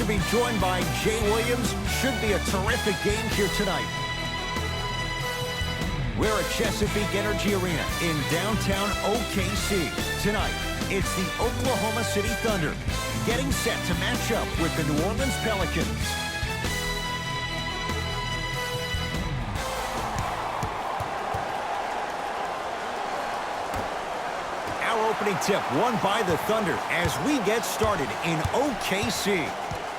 to be joined by Jay Williams. Should be a terrific game here tonight. We're at Chesapeake Energy Arena in downtown OKC. Tonight, it's the Oklahoma City Thunder getting set to match up with the New Orleans Pelicans. Our opening tip won by the Thunder as we get started in OKC.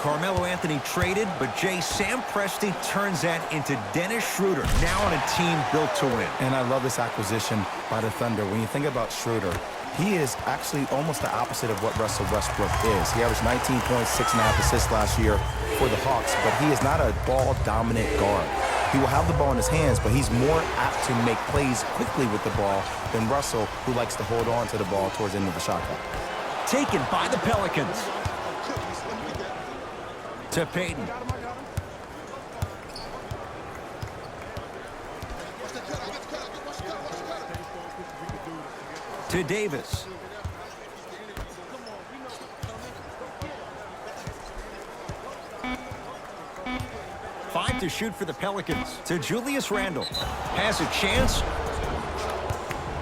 Carmelo Anthony traded, but Sam Presti turns that into Dennis Schroeder, now on a team built to win. And I love this acquisition by the Thunder. When you think about Schroeder, he is actually almost the opposite of what Russell Westbrook is. He averaged 19 points, 6.5 assists last year for the Hawks, but he is not a ball-dominant guard. He will have the ball in his hands, but he's more apt to make plays quickly with the ball than Russell, who likes to hold on to the ball towards the end of the shot clock. Taken by the Pelicans. To Payton. To Davis. Five to shoot for the Pelicans. To Julius Randle. Has a chance.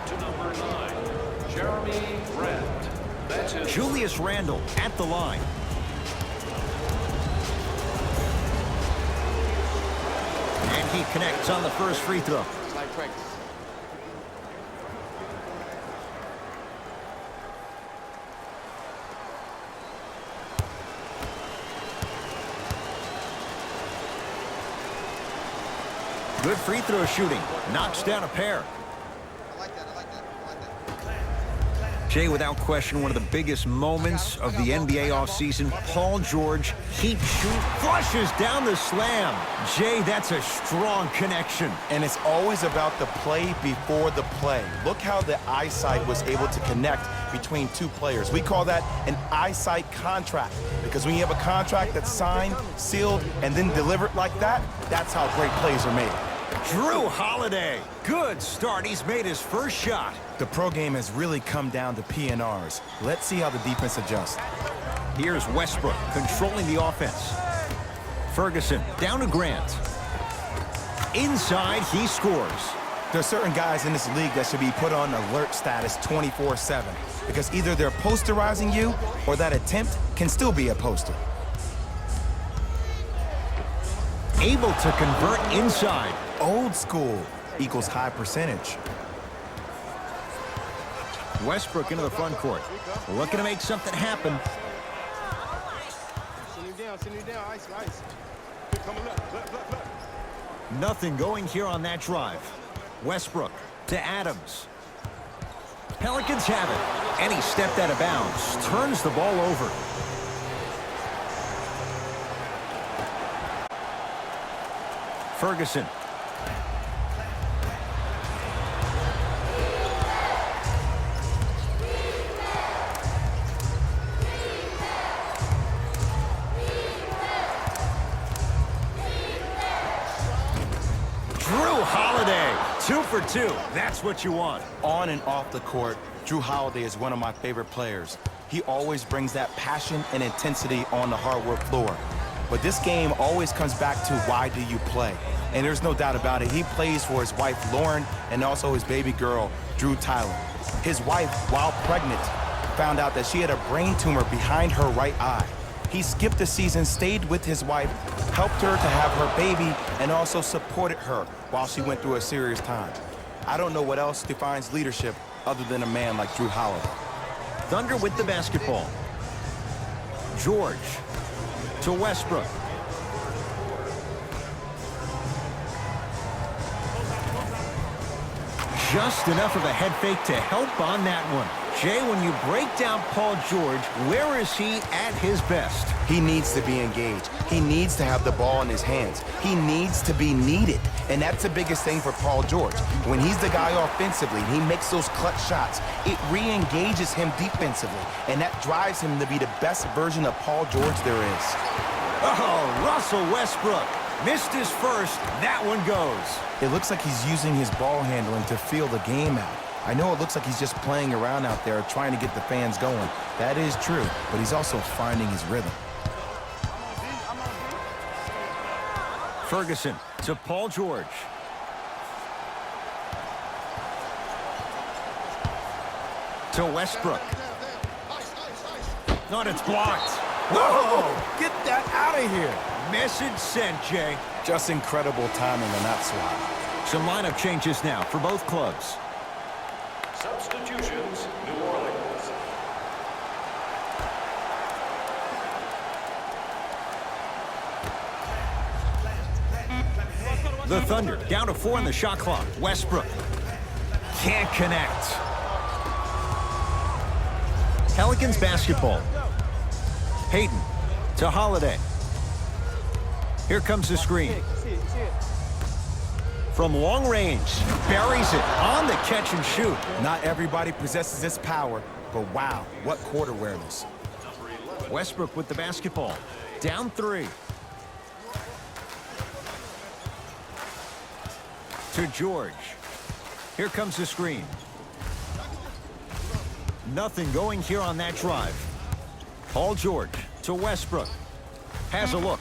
To number 9, Jeremy Grant. That's his Julius Randle at the line. And he connects on the first free throw. Good free throw shooting. Knocks down a pair. Jay, without question, one of the biggest moments of the NBA offseason. Paul George, heat shoot, flushes down the slam. Jay, that's a strong connection. And it's always about the play before the play. Look how the eyesight was able to connect between two players. We call that an eyesight contract, because when you have a contract that's signed, sealed, and then delivered like that, that's how great plays are made. Drew Holiday, good start. He's made his first shot. The pro game has really come down to PNRs. Let's see how the defense adjusts. Here's Westbrook controlling the offense. Ferguson down to Grant. Inside, he scores. There are certain guys in this league that should be put on alert status 24/7, because either they're posterizing you or that attempt can still be a poster. Able to convert inside. Old school equals high percentage. Westbrook into the front court. Looking to make something happen. Nothing going here on that drive. Westbrook to Adams. Pelicans have it. And he stepped out of bounds. Turns the ball over. Ferguson. Drew Holiday, 2 for 2. That's what you want. On and off the court, Drew Holiday is one of my favorite players. He always brings that passion and intensity on the hardwood floor. But this game always comes back to why do you play? And there's no doubt about it. He plays for his wife, Lauren, and also his baby girl, Drew Tyler. His wife, while pregnant, found out that she had a brain tumor behind her right eye. He skipped the season, stayed with his wife, helped her to have her baby, and also supported her while she went through a serious time. I don't know what else defines leadership other than a man like Drew Holiday. Thunder with the basketball. George to Westbrook. Just enough of a head fake to help on that one. Jay, when you break down Paul George, where is he at his best? He needs to be engaged. He needs to have the ball in his hands. He needs to be needed. And that's the biggest thing for Paul George. When he's the guy offensively, he makes those clutch shots. It re-engages him defensively. And that drives him to be the best version of Paul George there is. Oh, Russell Westbrook. Missed his first. That one goes. It looks like he's using his ball handling to feel the game out. I know it looks like he's just playing around out there trying to get the fans going. That is true, but he's also finding his rhythm. Ferguson to Paul George. To Westbrook. Not, it's blocked. Whoa! Get that out of here. Message sent, Jay. Just incredible timing on that swat. Some lineup changes now for both clubs. Substitutions, New Orleans. The Thunder down to 4 on the shot clock. Westbrook can't connect. Pelicans basketball. Payton to Holiday. Here comes the screen. From long range, buries it on the catch and shoot. Not everybody possesses this power, but wow, what court awareness. Westbrook with the basketball. Down 3. To George. Here comes the screen. Nothing going here on that drive. Paul George to Westbrook. Has a look.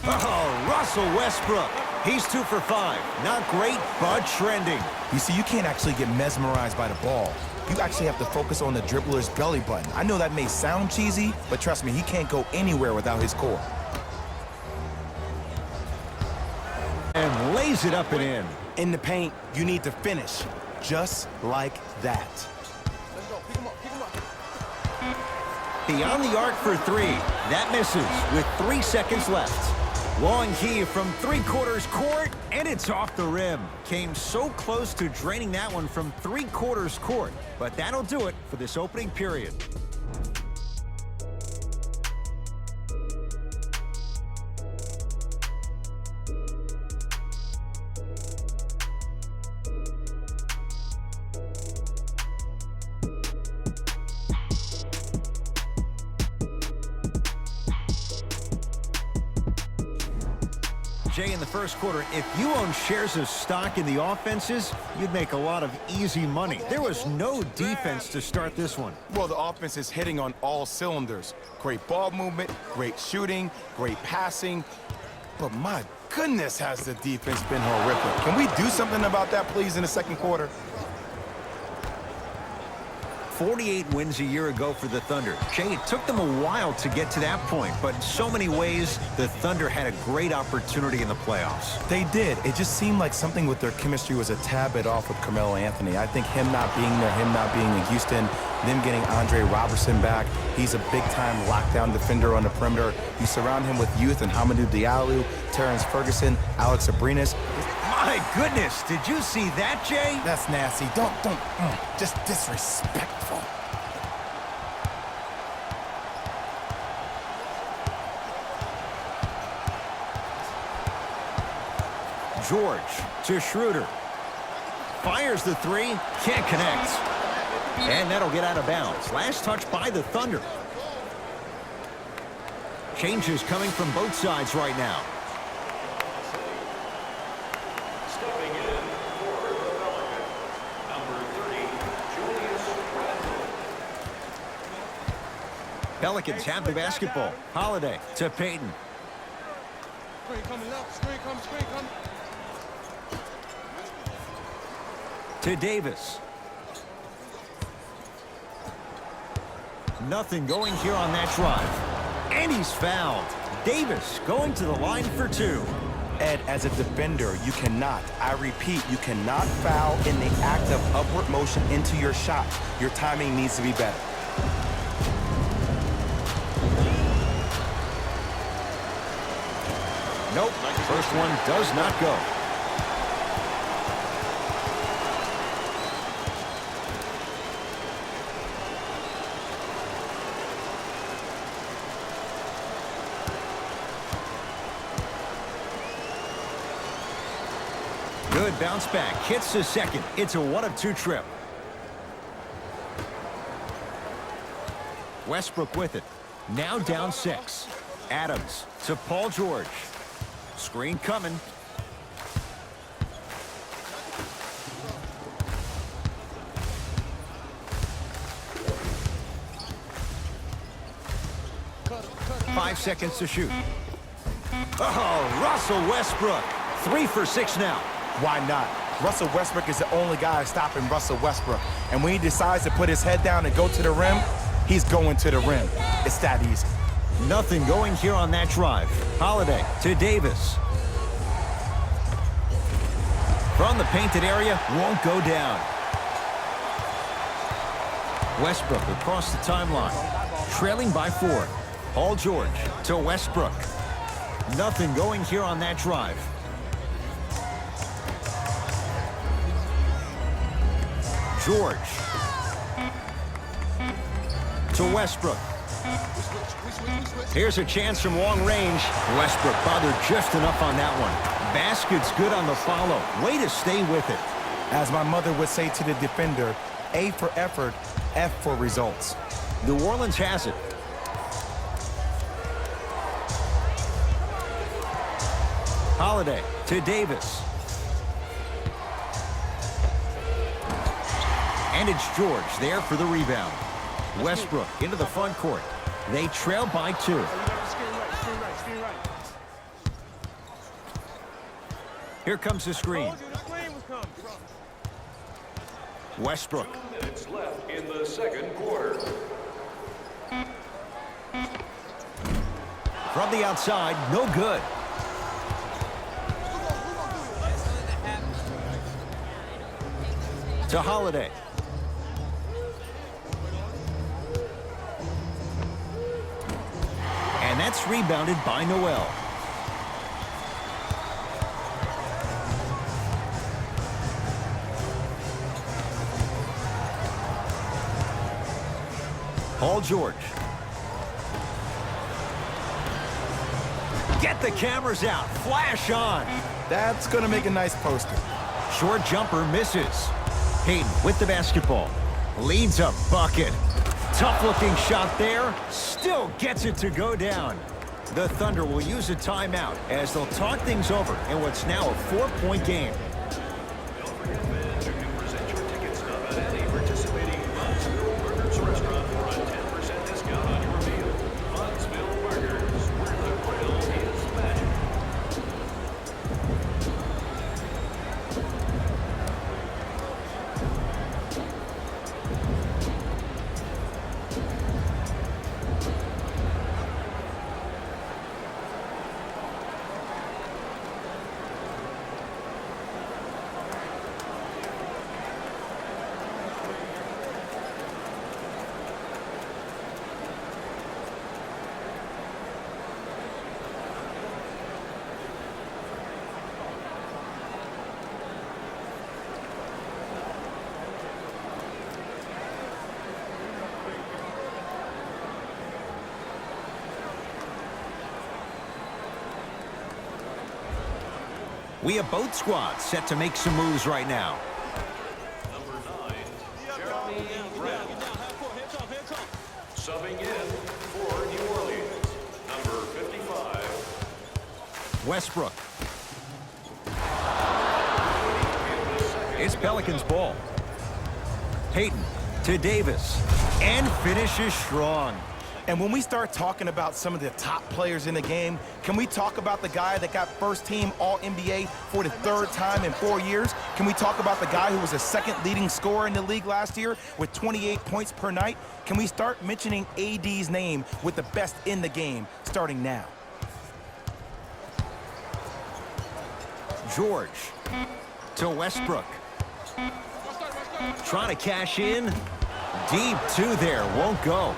Oh, Russell Westbrook. He's 2 for 5. Not great, but trending. You see, you can't actually get mesmerized by the ball. You actually have to focus on the dribbler's belly button. I know that may sound cheesy, but trust me, he can't go anywhere without his core. And lays it up and in. In the paint, you need to finish, just like that. Beyond the arc for 3. That misses with 3 seconds left. Long heave from 3/4 court, and it's off the rim. Came so close to draining that one from 3/4 court, but that'll do it for this opening period. Jay, in the first quarter, if you own shares of stock in the offenses, you'd make a lot of easy money. There was no defense to start this one. Well, the offense is hitting on all cylinders. Great ball movement, great shooting, great passing. But my goodness, has the defense been horrific. Can we do something about that, please, in the second quarter? 48 wins a year ago for the Thunder. Jay, it took them a while to get to that point, but in so many ways, the Thunder had a great opportunity in the playoffs. They did. It just seemed like something with their chemistry was a tad bit off with Carmelo Anthony. I think him not being there, him not being in Houston, them getting Andre Robertson back. He's a big-time lockdown defender on the perimeter. You surround him with youth and Hamidou Diallo, Terrence Ferguson, Alex Abrinas. My goodness, did you see that, Jay? That's nasty. Just disrespectful. George to Schroeder. Fires the 3, can't connect. And that'll get out of bounds. Last touch by the Thunder. Changes coming from both sides right now. Stepping in for the Pelicans, number 3, Julius Randle. Pelicans have the basketball. Holiday to Payton. Screen coming left, screen coming. To Davis. Nothing going here on that drive. And he's fouled. Davis going to the line for 2. Ed, as a defender, you cannot, I repeat, you cannot foul in the act of upward motion into your shot. Your timing needs to be better. Nope, first one does not go. Good bounce back, hits the second. It's a 1-of-2 trip. Westbrook with it. Now down 6. Adams to Paul George. Screen coming. Five seconds to shoot. Oh, Russell Westbrook. 3 for 6 now. Why not? Russell Westbrook is the only guy stopping Russell Westbrook. And when he decides to put his head down and go to the rim, he's going to the rim. It's that easy. Nothing going here on that drive. Holiday to Davis. From the painted area, won't go down. Westbrook across the timeline. Trailing by 4. Paul George to Westbrook. Nothing going here on that drive. George to Westbrook. Here's a chance from long range. Westbrook bothered just enough on that one. Basket's good on the follow. Way to stay with it. As my mother would say to the defender, A for effort, F for results. New Orleans has it. Holiday to Davis. And it's George there for the rebound. Westbrook into the front court. They trail by 2. Here comes the screen. Westbrook. 2 minutes left in the second quarter. From the outside, no good. To Holiday. And that's rebounded by Noel. Paul George. Get the cameras out. Flash on. That's going to make a nice poster. Short jumper misses. Hayden with the basketball. Leads a bucket. Tough-looking shot there. Still gets it to go down. The Thunder will use a timeout as they'll talk things over in what's now a 4-point game. Don't forget, fans, you can present your ticket stub at any participating Huntsville Burgers restaurant for a 10% discount on your meal. Huntsville Burgers, where the grill is magic. We have both squads set to make some moves right now. Number 9, Jeremy Grant. Subbing in for New Orleans, number 55. Westbrook. It's Pelicans ball. Hayden to Davis. And finishes strong. And when we start talking about some of the top players in the game, can we talk about the guy that got first-team All-NBA for the 3rd time in 4 years? Can we talk about the guy who was the 2nd leading scorer in the league last year with 28 points per night? Can we start mentioning AD's name with the best in the game starting now? George to Westbrook. Trying to cash in. Deep 2 there. Won't go.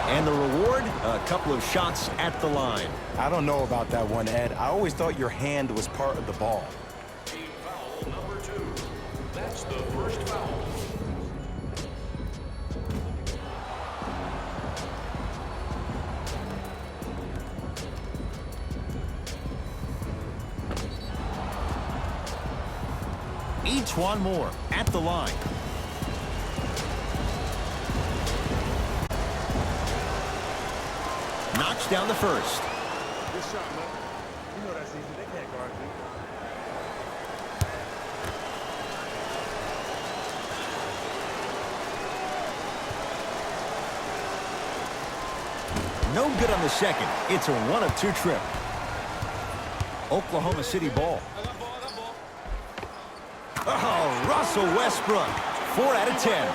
And the reward, a couple of shots at the line. I don't know about that one, Ed. I always thought your hand was part of the ball. Team foul number 2. That's the first foul. Each one more at the line. Knocks down the first. Good shot, man. You know that's easy. They can't guard you. No good on the second. It's a 1-of-2 trip. Oklahoma City ball. Oh, Russell Westbrook. 4 out of 10.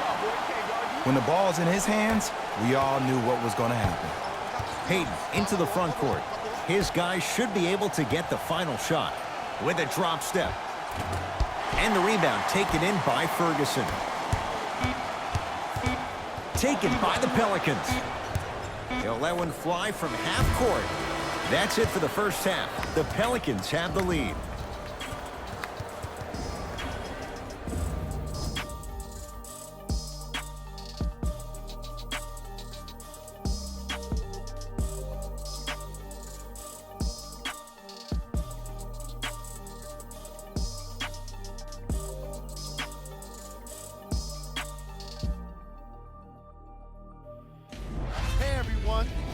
When the ball's in his hands, we all knew what was going to happen. Hayden into the front court. His guys should be able to get the final shot with a drop step. And the rebound taken in by Ferguson. Taken by the Pelicans. He'll let one fly from half court. That's it for the first half. The Pelicans have the lead.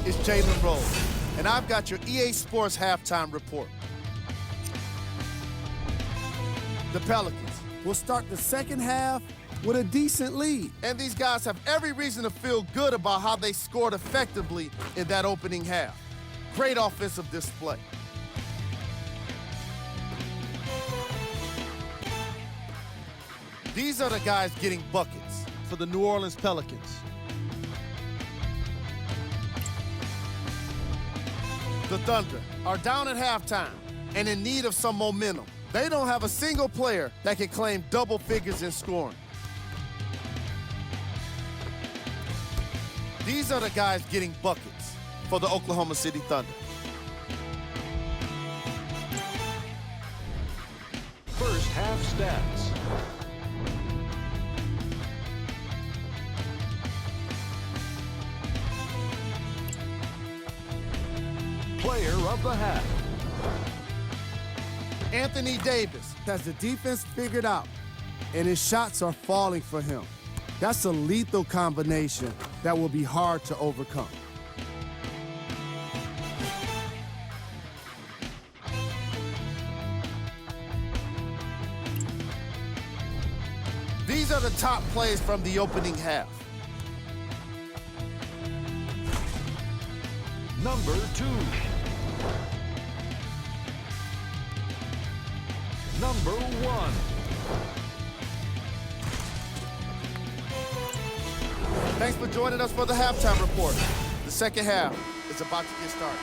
It's Jalen Rose, and I've got your EA Sports halftime report. The Pelicans will start the second half with a decent lead, and these guys have every reason to feel good about how they scored effectively in that opening half. Great offensive display. These are the guys getting buckets for the New Orleans Pelicans. The Thunder are down at halftime and in need of some momentum. They don't have a single player that can claim double figures in scoring. These are the guys getting buckets for the Oklahoma City Thunder. First half stats. Player of the half. Anthony Davis has the defense figured out, and his shots are falling for him. That's a lethal combination that will be hard to overcome. These are the top plays from the opening half. Number 2. Number 1. Thanks for joining us for the halftime report. The second half is about to get started.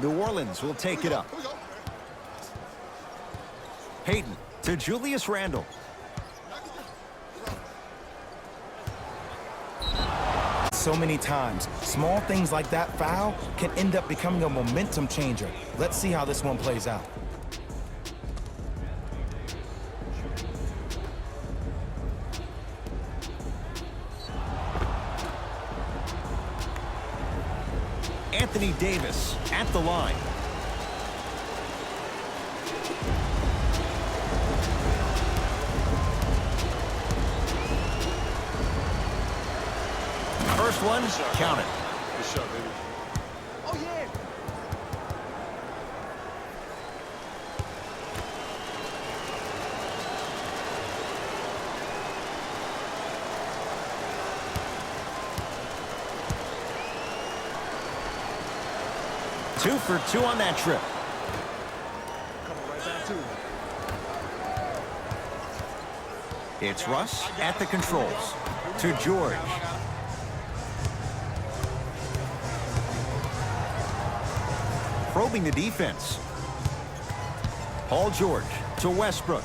New Orleans will take it up. Hayden to Julius Randle. So many times, small things like that foul can end up becoming a momentum changer. Let's see how this one plays out. Anthony Davis at the line. First one, count it. Good shot, baby. Oh, yeah. Two for two on that trip. Coming right back to him. It's Russ at the controls. To George. Probing the defense. Paul George to Westbrook.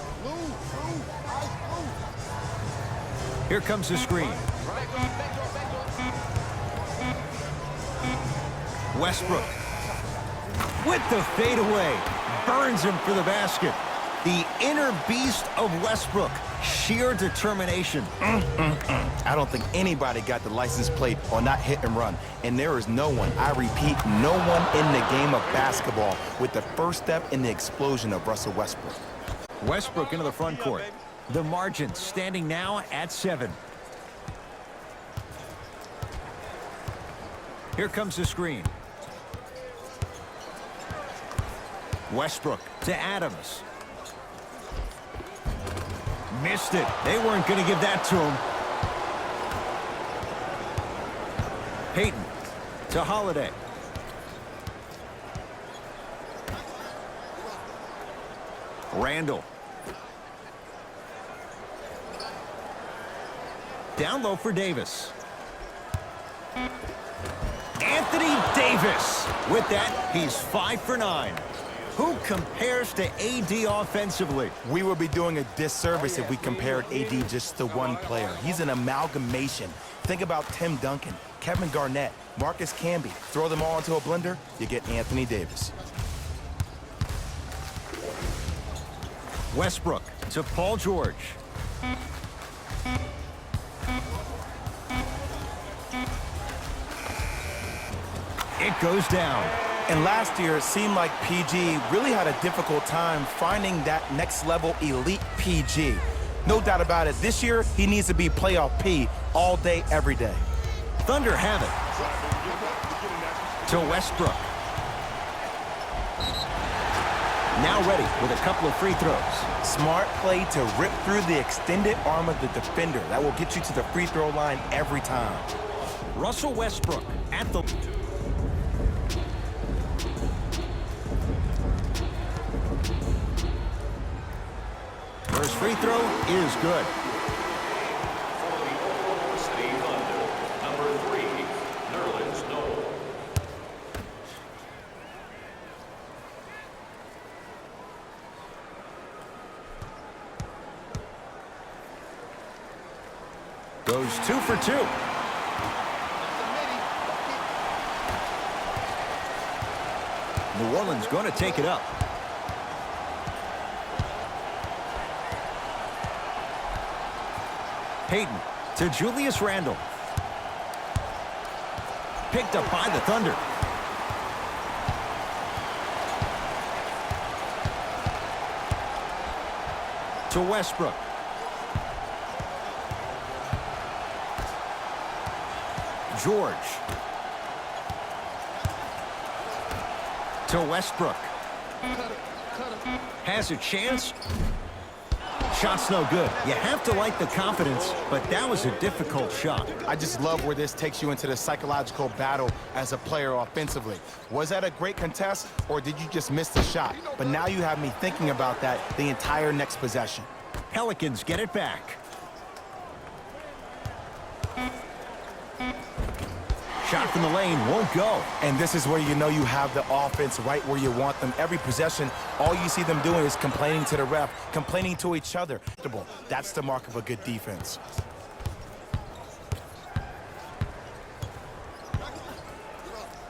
Here comes the screen. Westbrook with the fadeaway. Burns him for the basket. The inner beast of Westbrook. Sheer determination. I don't think anybody got the license plate on that hit and run. And there is no one, I repeat, no one in the game of basketball with the first step in the explosion of Russell Westbrook. Westbrook into the front court. The margin standing now at 7. Here comes the screen. Westbrook to Adams. Missed it. They weren't going to give that to him. Payton to Holiday. Randall. Down low for Davis. Anthony Davis. With that, he's 5 for 9. Who compares to AD offensively? We would be doing a disservice if we compared AD just to one player. He's an amalgamation. Think about Tim Duncan, Kevin Garnett, Marcus Camby. Throw them all into a blender, you get Anthony Davis. Westbrook to Paul George. It goes down. And last year, it seemed like PG really had a difficult time finding that next level elite PG. No doubt about it, this year, he needs to be playoff P all day, every day. Thunder have it. To Westbrook. Now ready with a couple of free throws. Smart play to rip through the extended arm of the defender. That will get you to the free throw line every time. Russell Westbrook at the... First free throw is good. For the Oklahoma City Thunder, number 3, Nerlens Noel. Goes 2 for 2. New Orleans going to take it up. Payton to Julius Randle. Picked up by the Thunder. To Westbrook. George. To Westbrook. Has a chance. Shot's no good. You have to like the confidence, but that was a difficult shot. I just love where this takes you into the psychological battle as a player offensively. Was that a great contest, or did you just miss the shot? But now you have me thinking about that the entire next possession. Pelicans get it back. Shot from the lane won't go. And this is where you know you have the offense right where you want them. Every possession, all you see them doing is complaining to the ref, complaining to each other. That's the mark of a good defense.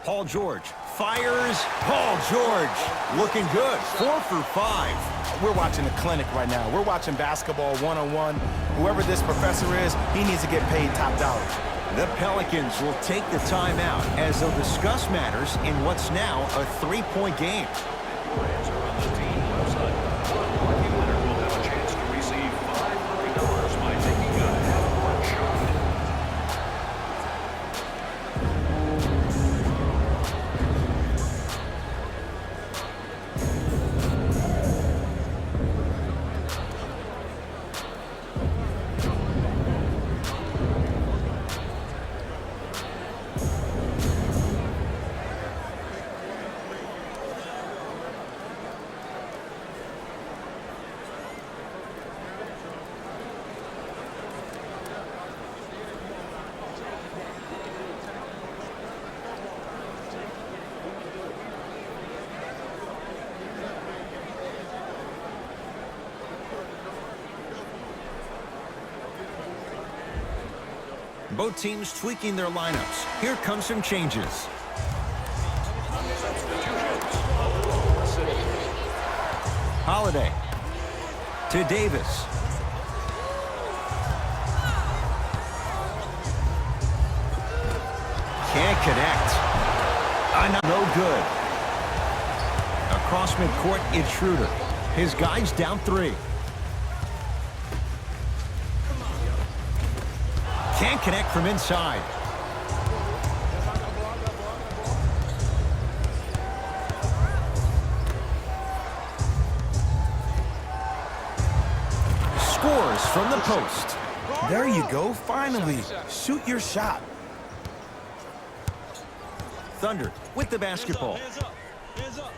Paul George fires. Paul George looking good. 4 for 5. We're watching a clinic right now. We're watching basketball one-on-one. Whoever this professor is, he needs to get paid top dollar. The Pelicans will take the timeout as they'll discuss matters in what's now a 3-point game. Your answer on the team website. One lucky winner will have a chance to receive $500 by taking a half-court shot. Both teams tweaking their lineups. Here come some changes. Substitutions. Oklahoma City. Holiday to Davis. Can't connect. No good. Across midcourt, it's Schroeder. His guy's down 3. Can't connect from inside. Scores from the post. There you go, finally. Shoot your shot. Thunder with the basketball. Hands up. Hands up.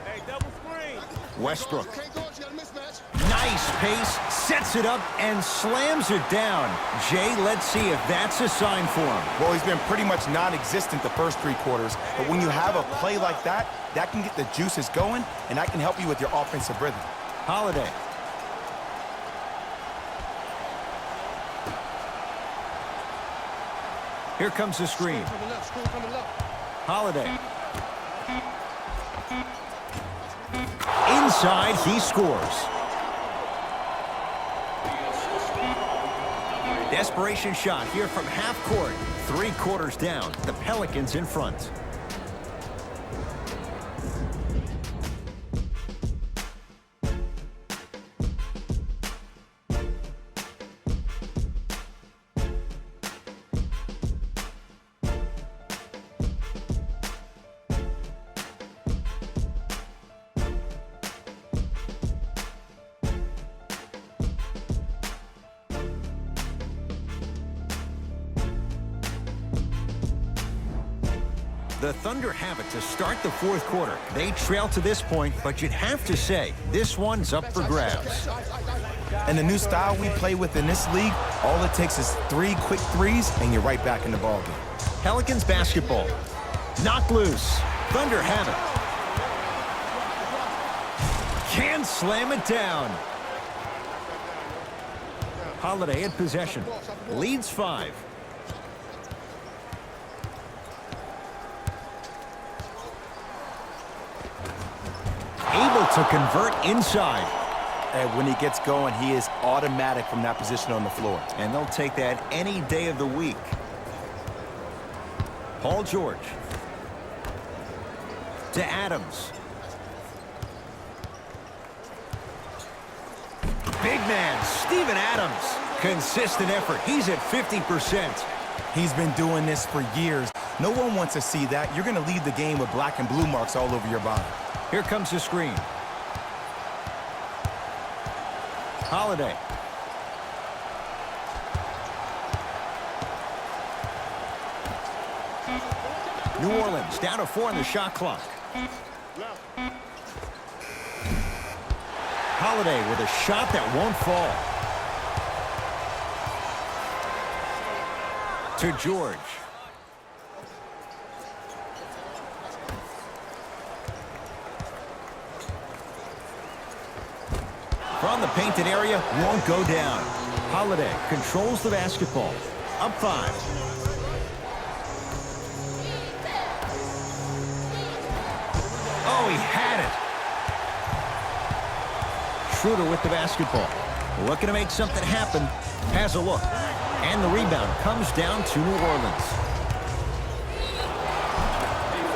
Hey, double screen. Westbrook. Can't go, you got a mismatch. Nice pace, sets it up, and slams it down. Jay, let's see if that's a sign for him. Well, he's been pretty much non-existent the first 3 quarters, but when you have a play like that, that can get the juices going, and that can help you with your offensive rhythm. Holiday. Here comes the screen. Coming left, screen coming left. Holiday. Inside, he scores. Desperation shot here from half court. 3 quarters down. The Pelicans in front. The Thunder have it to start the 4th quarter. They trail to this point, but you'd have to say this one's up for grabs. And the new style we play with in this league, all it takes is 3 quick threes, and you're right back in the ballgame. Pelicans basketball. Knocked loose. Thunder have it. Can't slam it down. Holiday in possession. Leads 5. Able to convert inside. And when he gets going, he is automatic from that position on the floor. And they'll take that any day of the week. Paul George. To Adams. Big man, Steven Adams. Consistent effort. He's at 50%. He's been doing this for years. No one wants to see that. You're going to lead the game with black and blue marks all over your body. Here comes the screen. Holiday. New Orleans down to 4 on the shot clock. Holiday with a shot that won't fall. To George. From the painted area, won't go down. Holiday controls the basketball. Up 5. Oh, he had it. Schroeder with the basketball. Looking to make something happen. Has a look. And the rebound comes down to New Orleans.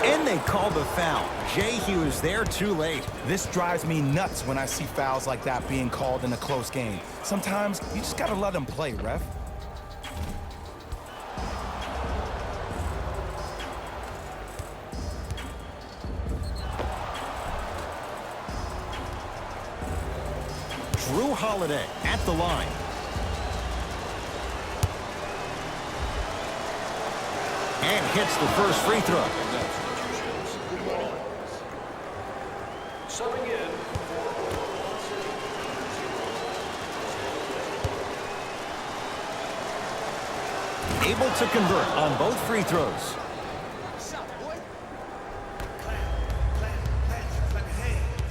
And they call the foul. Jay, he was there too late. This drives me nuts when I see fouls like that being called in a close game. Sometimes you just got to let them play, ref. Drew Holiday at the line. And hits the first free throw. Subbing in. Able to convert on both free throws.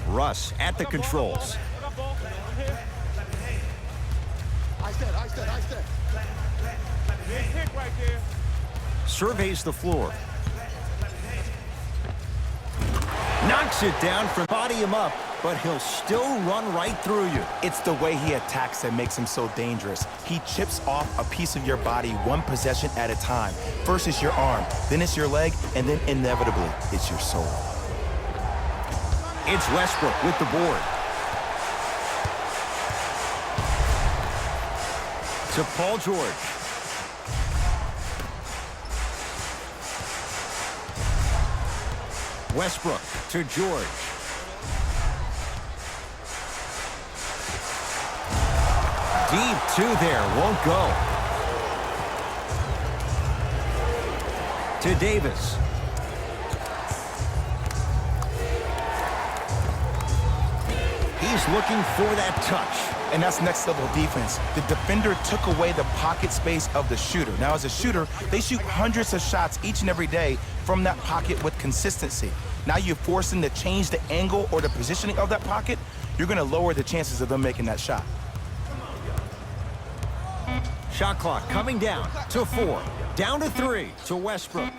Russ at the controls. Ice that. Pick right there. Surveys the floor. Knocks it down from body him up, but he'll still run right through you. It's the way he attacks that makes him so dangerous. He chips off a piece of your body one possession at a time. First it's your arm, then it's your leg, and then inevitably it's your soul. It's Westbrook with the board. To Paul George. Westbrook to George. Deep two there, won't go. To Davis. He's looking for that touch. And that's next level defense. The defender took away the pocket space of the shooter. Now, as a shooter, they shoot hundreds of shots each and every day from that pocket with consistency. Now you force them to change the angle or the positioning of that pocket, you're going to lower the chances of them making that shot. Shot clock coming down to 4. Down to 3 to Westbrook.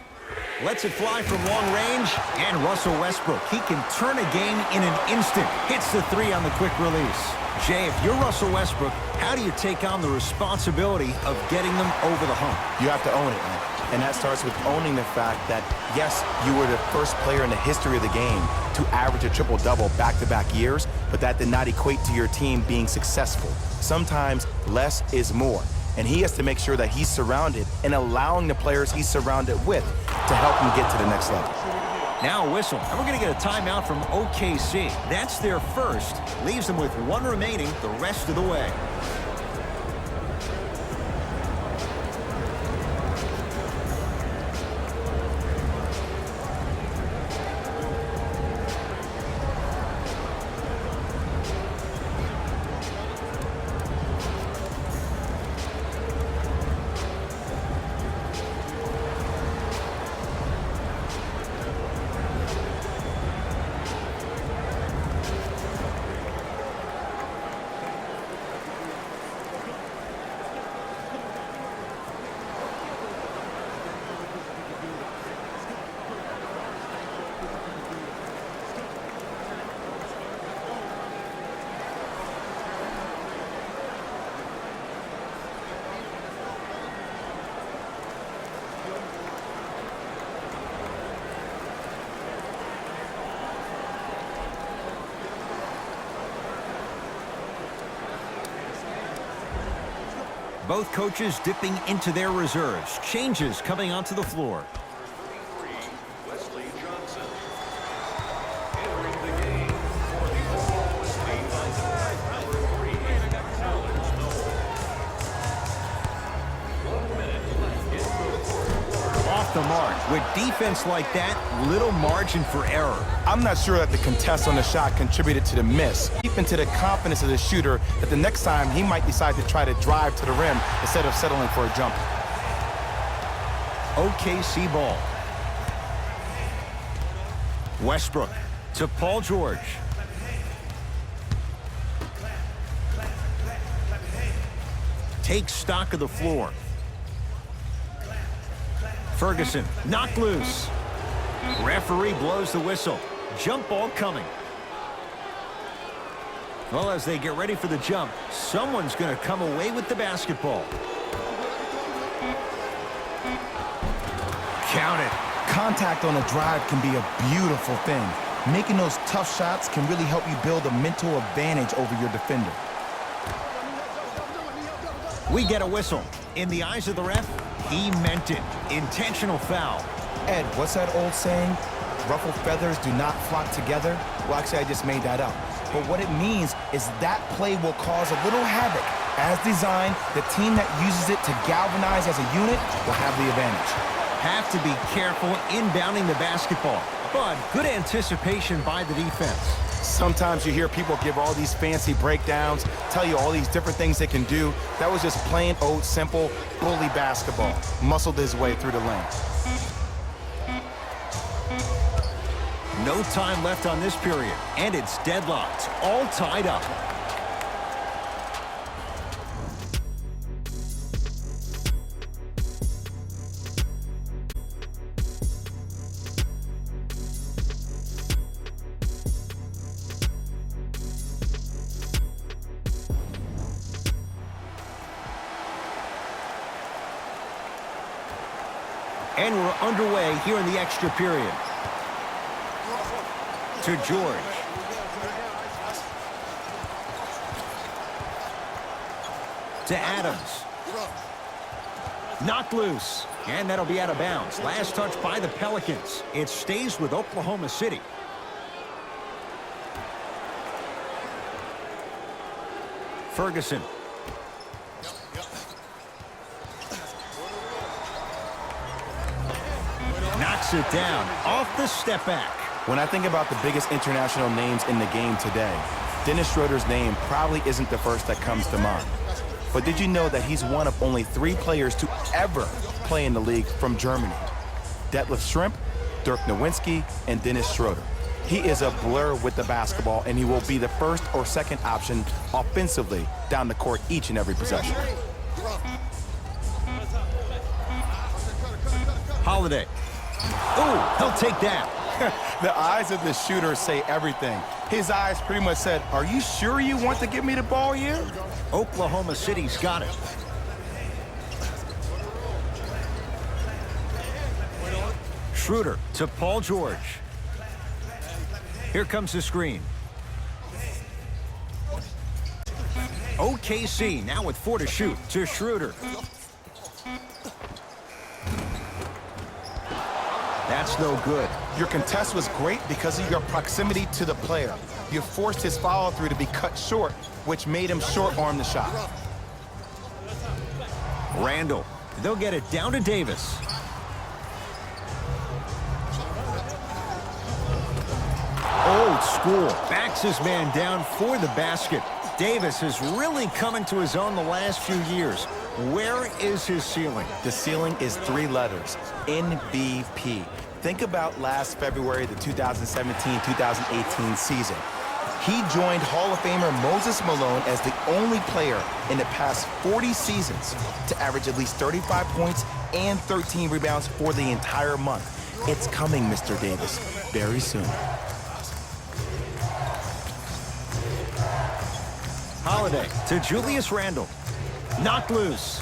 Lets it fly from long range, and Russell Westbrook, he can turn a game in an instant. Hits the 3 on the quick release. Jay, if you're Russell Westbrook, how do you take on the responsibility of getting them over the hump? You have to own it, man. And that starts with owning the fact that, yes, you were the first player in the history of the game to average a triple-double back-to-back years, but that did not equate to your team being successful. Sometimes less is more. And he has to make sure that he's surrounded and allowing the players he's surrounded with to help him get to the next level. Now a whistle, and we're going to get a timeout from OKC. That's their first. Leaves them with 1 remaining the rest of the way. Both coaches dipping into their reserves. Changes coming onto the floor. Off the mark. With defense like that, little margin for error. I'm not sure that the contest on the shot contributed to the miss. Deep into the confidence of the shooter that the next time he might decide to try to drive to the rim instead of settling for a jumper. OKC ball. Westbrook to Paul George. Takes stock of the floor. Ferguson knocked loose. Referee blows the whistle. Jump ball coming. Well, as they get ready for the jump, someone's going to come away with the basketball. Count it. Contact on a drive can be a beautiful thing. Making those tough shots can really help you build a mental advantage over your defender. We get a whistle. In the eyes of the ref, he meant it. Intentional foul. Ed, what's that old saying? Ruffled feathers do not flock together? Well, actually, I just made that up. But what it means is that play will cause a little havoc. As designed, the team that uses it to galvanize as a unit will have the advantage. Have to be careful inbounding the basketball, but good anticipation by the defense. Sometimes you hear people give all these fancy breakdowns, tell you all these different things they can do. That was just plain old simple bully basketball. Muscled his way through the lane. No time left on this period, and it's deadlocked, all tied up. And we're underway here in the extra period. To George. To Adams. Knocked loose. And that'll be out of bounds. Last touch by the Pelicans. It stays with Oklahoma City. Ferguson. knocks it down off the step back. When I think about the biggest international names in the game today, Dennis Schroeder's name probably isn't the first that comes to mind. But did you know that he's one of only 3 players to ever play in the league from Germany? Detlef Schrempf, Dirk Nowitzki, and Dennis Schroeder. He is a blur with the basketball, and he will be the first or second option offensively down the court each and every possession. Holiday. Ooh, he'll take that. The eyes of the shooter say everything. His eyes pretty much said, "Are you sure you want to give me the ball here?" Oklahoma City's got it. Schroeder to Paul George. Here comes the screen. OKC now with 4 to shoot to Schroeder. That's no good. Your contest was great because of your proximity to the player. You forced his follow-through to be cut short, which made him short-arm the shot. Randall. They'll get it down to Davis. Old school. Backs his man down for the basket. Davis has really come into his own the last few years. Where is his ceiling? The ceiling is 3 letters, MVP. Think about last February, the 2017-2018 season. He joined Hall of Famer Moses Malone as the only player in the past 40 seasons to average at least 35 points and 13 rebounds for the entire month. It's coming, Mr. Davis, very soon. Holiday to Julius Randle. Knocked loose.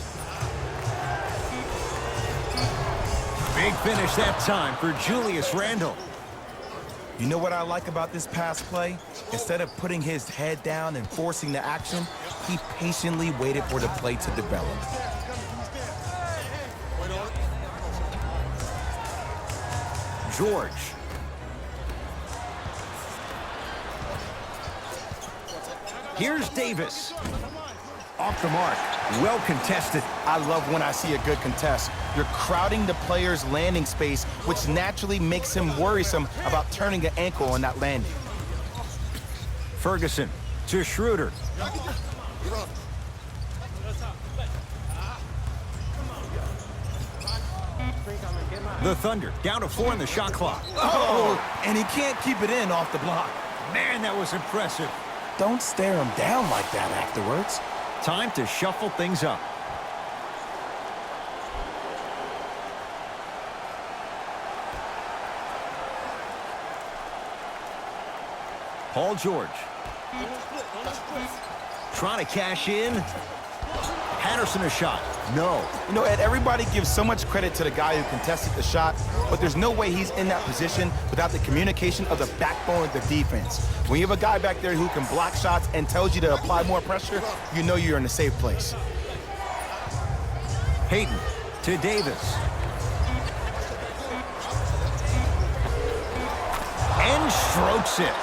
Big finish that time for Julius Randle. You know what I like about this pass play? Instead of putting his head down and forcing the action, he patiently waited for the play to develop. George. Here's Davis. Off the mark. Well contested. I love when I see a good contest. You're crowding the player's landing space, which naturally makes him worrisome about turning an ankle on that landing. Ferguson to Schroeder. The Thunder down to 4 in the shot clock. Oh, and he can't keep it in off the block. Man, that was impressive. Don't stare him down like that afterwards. Time to shuffle things up. Paul George. Trying to cash in. Patterson a shot. No. You know, Ed, everybody gives so much credit to the guy who contested the shot, but there's no way he's in that position without the communication of the backbone of the defense. When you have a guy back there who can block shots and tells you to apply more pressure, you know you're in a safe place. Hayden to Davis. And strokes it.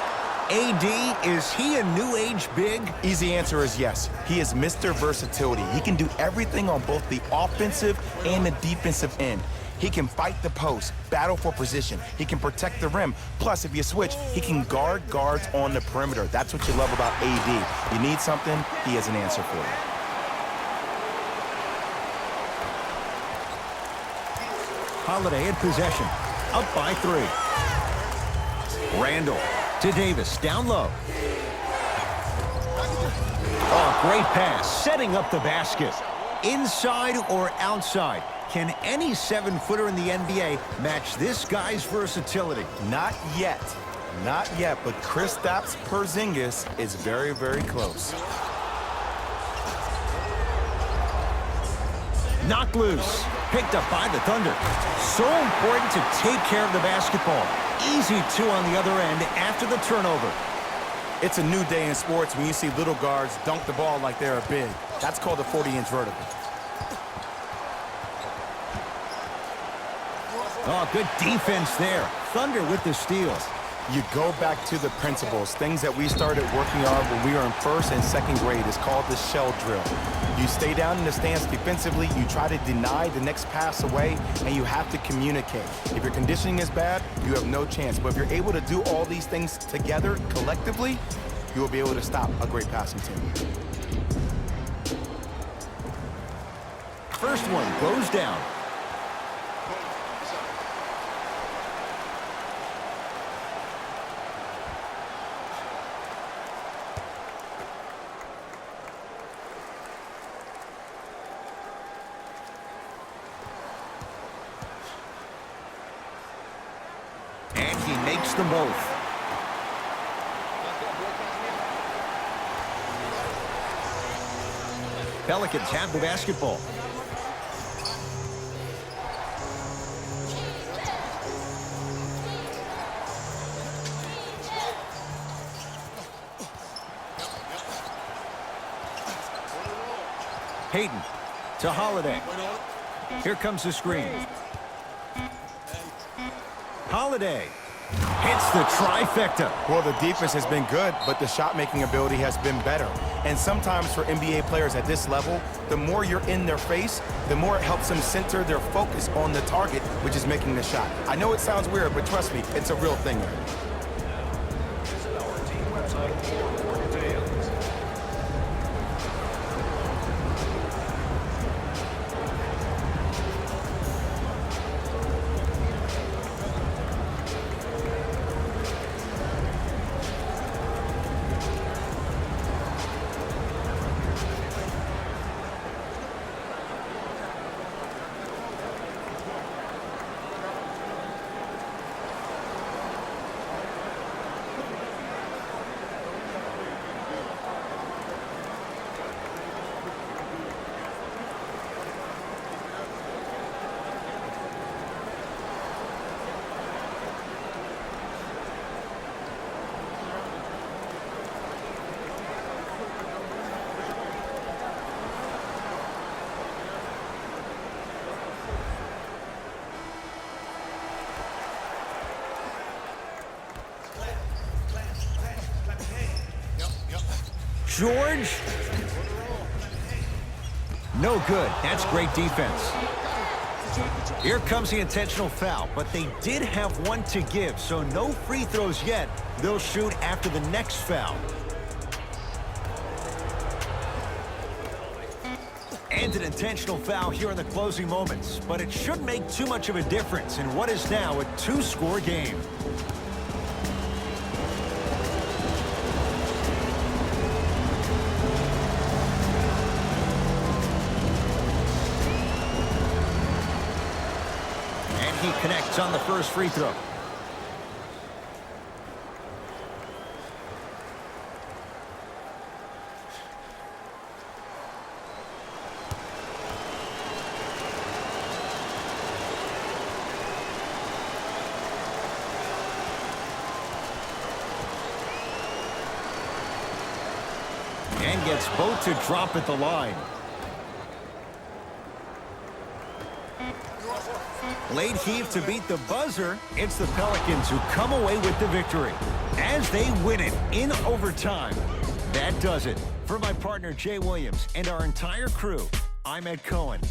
AD, is he a new age big? Easy answer is yes. He is Mr. Versatility. He can do everything on both the offensive and the defensive end. He can fight the post, battle for position. He can protect the rim. Plus, if you switch, he can guard guards on the perimeter. That's what you love about AD. You need something, he has an answer for you. Holiday in possession. Up by 3. Randall to Davis, down low. Oh, great pass, setting up the basket. Inside or outside, can any 7-footer in the NBA match this guy's versatility? Not yet. Not yet, but Kristaps Porzingis is very, very close. Knocked loose, picked up by the Thunder. So important to take care of the basketball. Easy 2 on the other end after the turnover. It's a new day in sports when you see little guards dunk the ball like they're big. That's called a 40-inch vertical. Oh, good defense there. Thunder with the steal. You go back to the principles, things that we started working on when we were in first and second grade. It's called the shell drill. You stay down in the stance defensively, you try to deny the next pass away, and you have to communicate. If your conditioning is bad, you have no chance. But if you're able to do all these things together, collectively, you will be able to stop a great passing team. First one goes down. And he makes them both. Pelicans have the basketball. Hayden to Holiday. Here comes the screen. Holiday hits the trifecta. Well, the defense has been good, but the shot-making ability has been better. And sometimes for NBA players at this level, the more you're in their face, the more it helps them center their focus on the target, which is making the shot. I know it sounds weird, but trust me, it's a real thing. Visit our team website for more details. George. No good. That's great defense. Here comes the intentional foul, but they did have one to give, so no free throws yet. They'll shoot after the next foul. And an intentional foul here in the closing moments, but it shouldn't make too much of a difference in what is now a two-score game. He connects on the first free throw. And gets both to drop at the line. Late heave to beat the buzzer. It's the Pelicans who come away with the victory as they win it in overtime. That does it. For my partner Jay Williams and our entire crew, I'm Ed Cohen.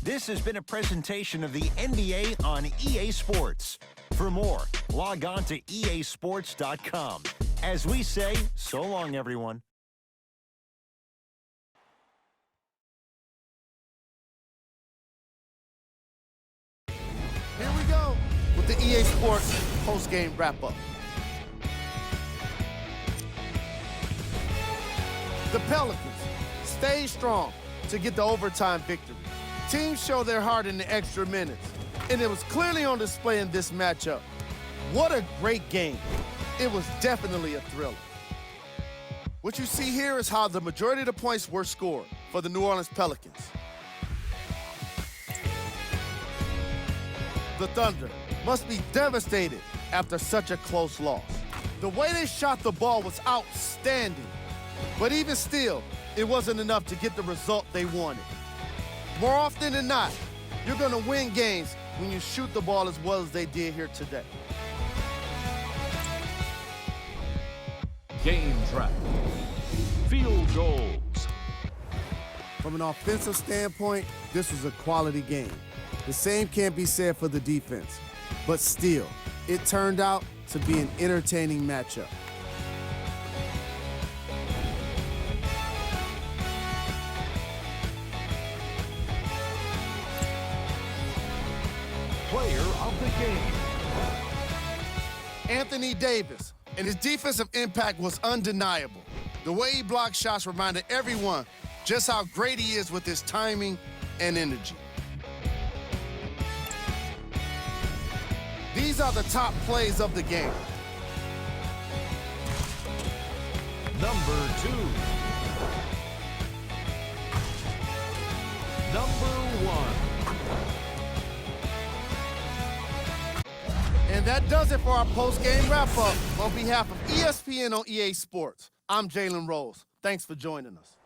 This has been a presentation of the NBA on EA Sports. For more, log on to easports.com. As we say, so long, everyone. Here we go with the EA Sports post-game wrap-up. The Pelicans stay strong to get the overtime victory. Teams show their heart in the extra minutes, and it was clearly on display in this matchup. What a great game. It was definitely a thriller. What you see here is how the majority of the points were scored for the New Orleans Pelicans. The Thunder must be devastated after such a close loss. The way they shot the ball was outstanding, but even still, it wasn't enough to get the result they wanted. More often than not, you're gonna win games when you shoot the ball as well as they did here today. Game track. Field goals. From an offensive standpoint, this was a quality game. The same can't be said for the defense. But still, it turned out to be an entertaining matchup. Player of the game. Anthony Davis, and his defensive impact was undeniable. The way he blocked shots reminded everyone just how great he is with his timing and energy. These are the top plays of the game. Number 2. Number 1. And that does it for our post-game wrap-up. On behalf of ESPN on EA Sports, I'm Jalen Rose. Thanks for joining us.